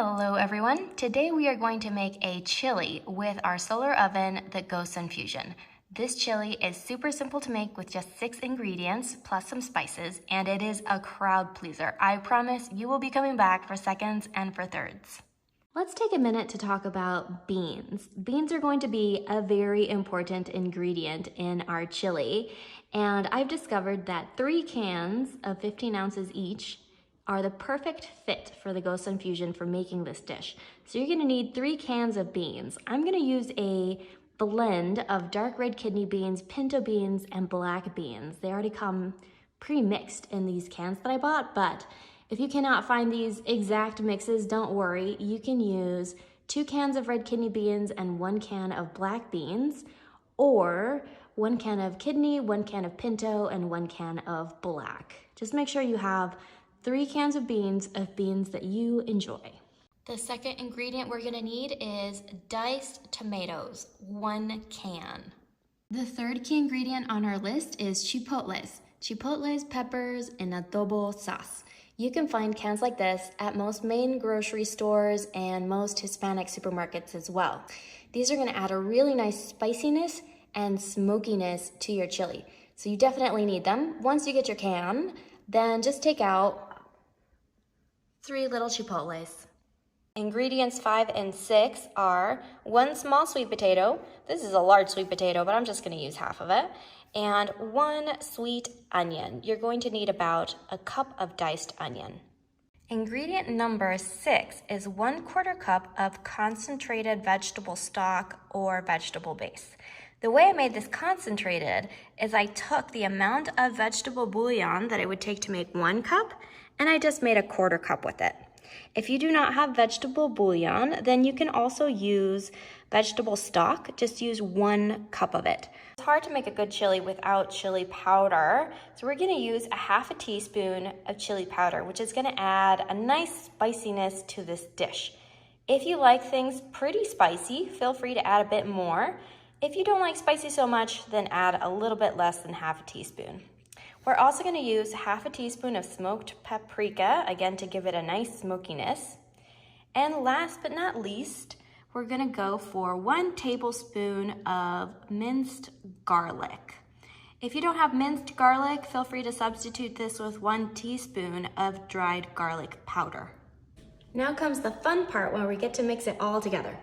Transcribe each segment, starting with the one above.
Hello everyone. Today we are going to make a chili with our solar oven, the GoSun Fusion. This chili is super simple to make with just 6 ingredients plus some spices, and it is a crowd pleaser. I promise you will be coming back for seconds and for thirds. Let's take a minute to talk about beans. Beans are going to be a very important ingredient in our chili, and I've discovered that 3 cans of 15 ounces each are the perfect fit for the GoSun Fusion for making this dish. So you're gonna need 3 cans of beans. I'm gonna use a blend of dark red kidney beans, pinto beans, and black beans. They already come pre-mixed in these cans that I bought, but if you cannot find these exact mixes, don't worry. You can use 2 cans of red kidney beans and 1 can of black beans, or 1 can of kidney, 1 can of pinto, and 1 can of black. Just make sure you have 3 cans of beans that you enjoy. The second ingredient we're gonna need is diced tomatoes, 1 can. The third key ingredient on our list is chipotles. Chipotles, peppers, and adobo sauce. You can find cans like this at most main grocery stores and most Hispanic supermarkets as well. These are gonna add a really nice spiciness and smokiness to your chili. So you definitely need them. Once you get your can, then just take out 3 little chipotles. Ingredients 5 and 6 are 1 small sweet potato. This is a large sweet potato, but I'm just gonna use half of it. And 1 sweet onion. You're going to need about a cup of diced onion. Ingredient number 6 is 1/4 cup of concentrated vegetable stock or vegetable base. The way I made this concentrated is I took the amount of vegetable bouillon that it would take to make 1 cup, and I just made a 1/4 cup with it. If you do not have vegetable bouillon, then you can also use vegetable stock. Just use 1 cup of it. It's hard to make a good chili without chili powder, so we're gonna use a 1/2 teaspoon of chili powder, which is gonna add a nice spiciness to this dish. If you like things pretty spicy, feel free to add a bit more. If you don't like spicy so much, then add a little bit less than 1/2 teaspoon. We're also gonna use 1/2 teaspoon of smoked paprika, again to give it a nice smokiness. And last but not least, we're gonna go for 1 tablespoon of minced garlic. If you don't have minced garlic, feel free to substitute this with 1 teaspoon of dried garlic powder. Now comes the fun part when we get to mix it all together.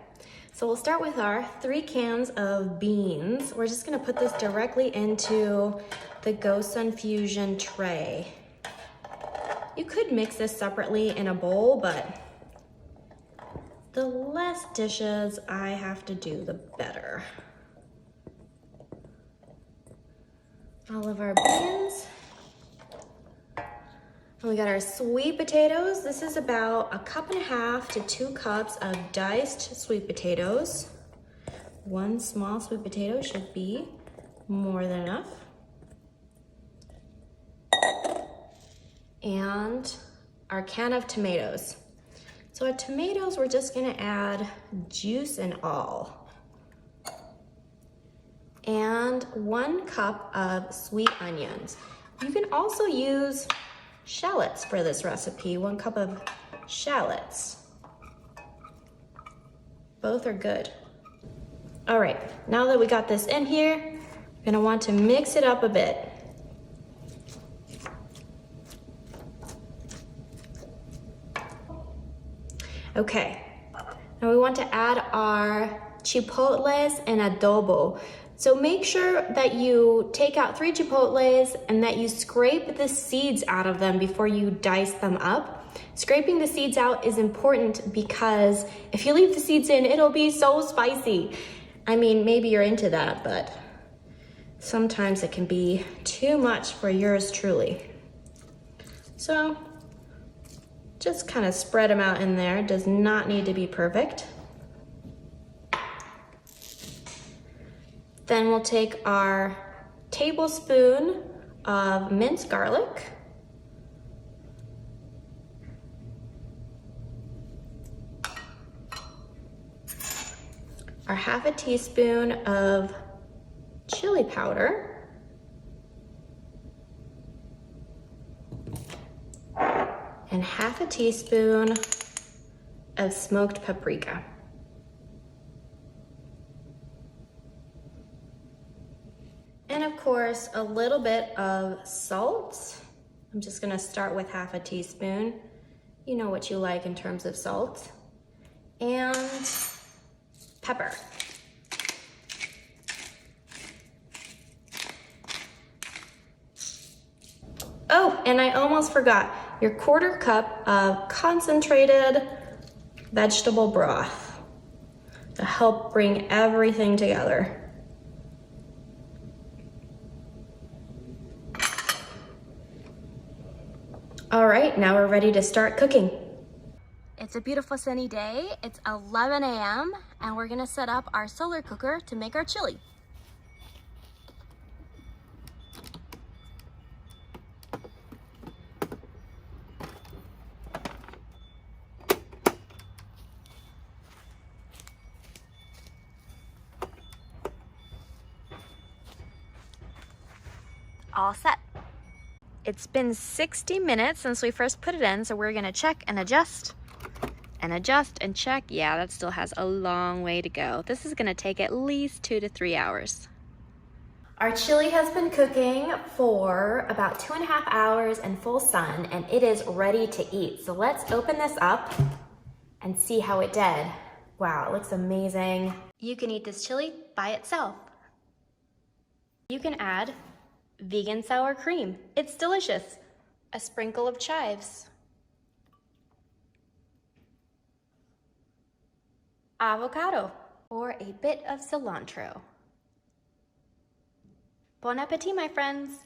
So we'll start with our 3 cans of beans. We're just gonna put this directly into the GoSun Fusion tray. You could mix this separately in a bowl, but the less dishes I have to do, the better. All of our beans. And we got our sweet potatoes. This is about 1.5 cups to 2 cups of diced sweet potatoes. 1 small sweet potato should be more than enough. And our can of tomatoes. So our tomatoes, we're just gonna add juice and all. And 1 cup of sweet onions. You can also use shallots for this recipe, 1 cup of shallots. Both are good. All right, now that we got this in here, you're gonna want to mix it up a bit. Okay, now we want to add our chipotles and adobo. So make sure that you take out 3 chipotles and that you scrape the seeds out of them before you dice them up. Scraping the seeds out is important because if you leave the seeds in, it'll be so spicy. I mean, maybe you're into that, but sometimes it can be too much for yours truly. So just kind of spread them out in there. It does not need to be perfect. Then we'll take our tablespoon of minced garlic. Our 1/2 teaspoon of chili powder. And 1/2 teaspoon of smoked paprika. And of course, a little bit of salt. I'm just gonna start with half a teaspoon. You know what you like in terms of salt. And pepper. Oh, and I almost forgot, your 1/4 cup of concentrated vegetable broth to help bring everything together. All right, now we're ready to start cooking. It's a beautiful sunny day. It's 11 a.m. and we're gonna set up our solar cooker to make our chili. All set. It's been 60 minutes since we first put it in, so we're gonna check and adjust and check. Yeah, that still has a long way to go. This is gonna take at least 2 to 3 hours. Our chili has been cooking for about 2.5 hours in full sun, and it is ready to eat. So let's open this up and see how it did. Wow, it looks amazing. You can eat this chili by itself. You can add vegan sour cream. It's delicious. A sprinkle of chives. Avocado. Or a bit of cilantro. Bon appetit, my friends.